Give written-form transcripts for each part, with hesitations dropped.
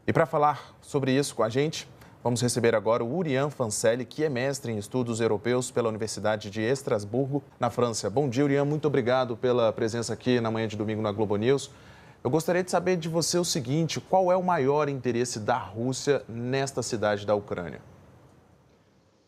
E para falar sobre isso com a gente, vamos receber agora o Urian Fancelli, que é mestre em estudos europeus pela Universidade de Estrasburgo, na França. Bom dia, Urian. Muito obrigado pela presença aqui na manhã de domingo na Globo News. Eu gostaria de saber de você o seguinte: qual é o maior interesse da Rússia nesta cidade da Ucrânia?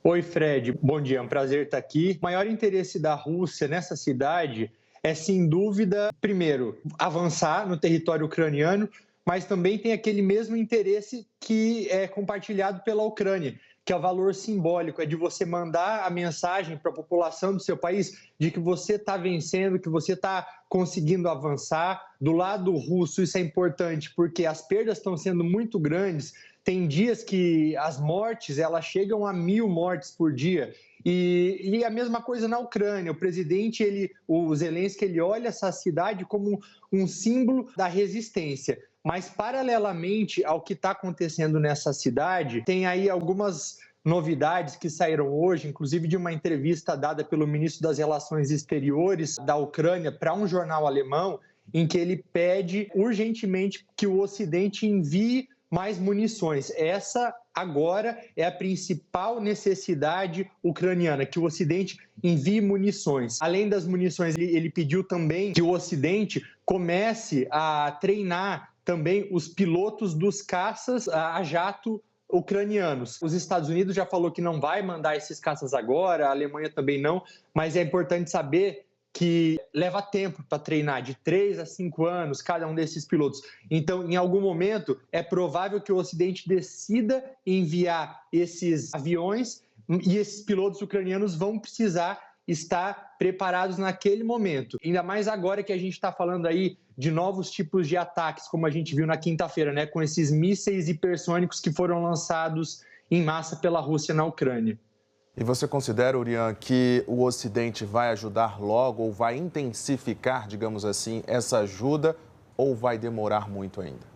Oi, Fred. Bom dia. É um prazer estar aqui. O maior interesse da Rússia nessa cidade é, sem dúvida, primeiro, avançar no território ucraniano, mas também tem aquele mesmo interesse que é compartilhado pela Ucrânia, que é o valor simbólico, é de você mandar a mensagem para a população do seu país de que você está vencendo, que você está conseguindo avançar. Do lado russo, isso é importante, porque as perdas estão sendo muito grandes. Tem dias que as mortes elas chegam a 1.000 mortes por dia. E a mesma coisa na Ucrânia. O presidente, o Zelensky, ele olha essa cidade como um símbolo da resistência. Mas, paralelamente ao que está acontecendo nessa cidade, tem aí algumas novidades que saíram hoje, inclusive de uma entrevista dada pelo ministro das Relações Exteriores da Ucrânia para um jornal alemão, em que ele pede urgentemente que o Ocidente envie mais munições. Essa agora é a principal necessidade ucraniana, que o Ocidente envie munições. Além das munições, ele pediu também que o Ocidente comece a treinar também os pilotos dos caças a jato ucranianos. Os Estados Unidos já falou que não vai mandar esses caças agora, a Alemanha também não, mas é importante saber que leva tempo para treinar, de 3 a 5 anos, cada um desses pilotos. Então, em algum momento, é provável que o Ocidente decida enviar esses aviões e esses pilotos ucranianos vão precisar estar preparados naquele momento. Ainda mais agora que a gente está falando aí de novos tipos de ataques, como a gente viu na quinta-feira, né, com esses mísseis hipersônicos que foram lançados em massa pela Rússia na Ucrânia. E você considera, Urian, que o Ocidente vai ajudar logo ou vai intensificar, digamos assim, essa ajuda ou vai demorar muito ainda?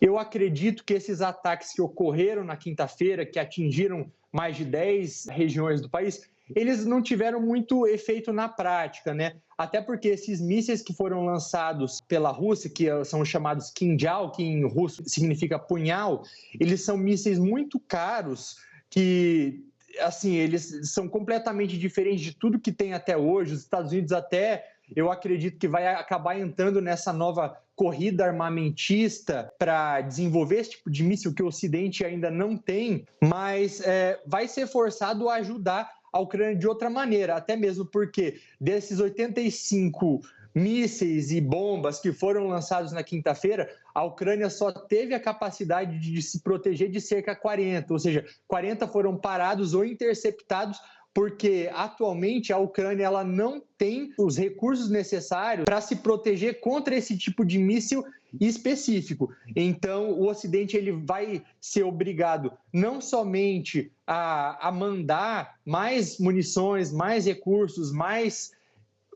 Eu acredito que esses ataques que ocorreram na quinta-feira, que atingiram mais de 10 regiões do país, eles não tiveram muito efeito na prática, né? Até porque esses mísseis que foram lançados pela Rússia, que são chamados Kinjal, que em russo significa punhal, eles são mísseis muito caros, que, assim, eles são completamente diferentes de tudo que tem até hoje. Os Estados Unidos até, eu acredito que vai acabar entrando nessa nova corrida armamentista para desenvolver esse tipo de míssil que o Ocidente ainda não tem, mas vai ser forçado a ajudar a Ucrânia de outra maneira, até mesmo porque desses 85 mísseis e bombas que foram lançados na quinta-feira, a Ucrânia só teve a capacidade de se proteger de cerca de 40, ou seja, 40 foram parados ou interceptados, porque atualmente a Ucrânia ela não tem os recursos necessários para se proteger contra esse tipo de míssil específico. Então, o Ocidente ele vai ser obrigado não somente a mandar mais munições, mais recursos, mais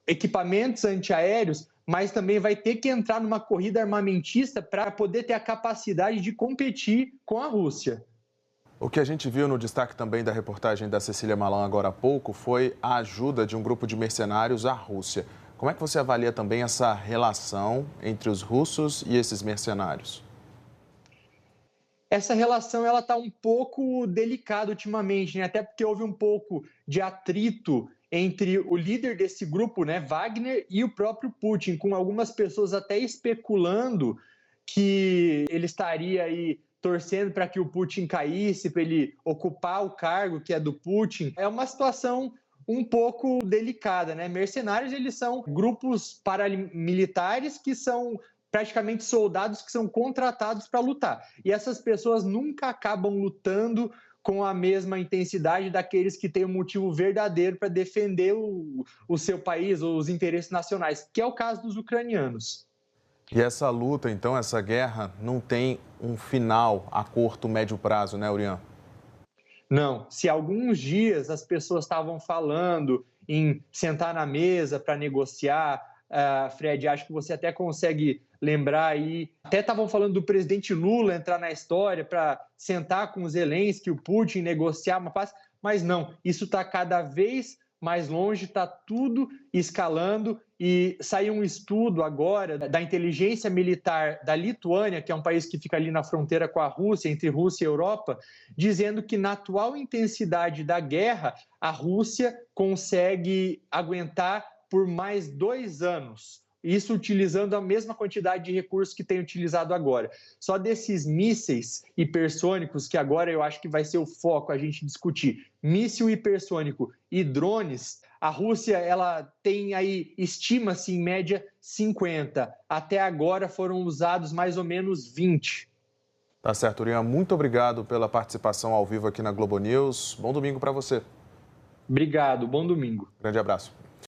equipamentos antiaéreos, mas também vai ter que entrar numa corrida armamentista para poder ter a capacidade de competir com a Rússia. O que a gente viu no destaque também da reportagem da Cecília Malan agora há pouco foi a ajuda de um grupo de mercenários à Rússia. Como é que você avalia também essa relação entre os russos e esses mercenários? Essa relação ela está um pouco delicada ultimamente, né? Até porque houve um pouco de atrito entre o líder desse grupo, né, Wagner, e o próprio Putin, com algumas pessoas até especulando que ele estaria aí torcendo para que o Putin caísse, para ele ocupar o cargo que é do Putin. É uma situação um pouco delicada, né? Mercenários, eles são grupos paramilitares que são praticamente soldados que são contratados para lutar. E essas pessoas nunca acabam lutando com a mesma intensidade daqueles que têm um motivo verdadeiro para defender o seu país ou os interesses nacionais, que é o caso dos ucranianos. E essa luta, então, essa guerra, não tem um final a curto, médio prazo, né, Urian? Não, se alguns dias as pessoas estavam falando em sentar na mesa para negociar, Fred, acho que você até consegue lembrar aí, até estavam falando do presidente Lula entrar na história para sentar com o Zelensky, o Putin, negociar uma paz, mas não, isso está cada vez mais longe, está tudo escalando. E saiu um estudo agora da inteligência militar da Lituânia, que é um país que fica ali na fronteira com a Rússia, entre Rússia e Europa, dizendo que na atual intensidade da guerra, a Rússia consegue aguentar por mais 2 anos. Isso utilizando a mesma quantidade de recursos que tem utilizado agora. Só desses mísseis hipersônicos, que agora eu acho que vai ser o foco a gente discutir, míssil hipersônico e drones, a Rússia ela tem aí, estima-se em média 50. Até agora foram usados mais ou menos 20. Tá certo, Urian. Muito obrigado pela participação ao vivo aqui na Globo News. Bom domingo para você. Obrigado, bom domingo. Grande abraço.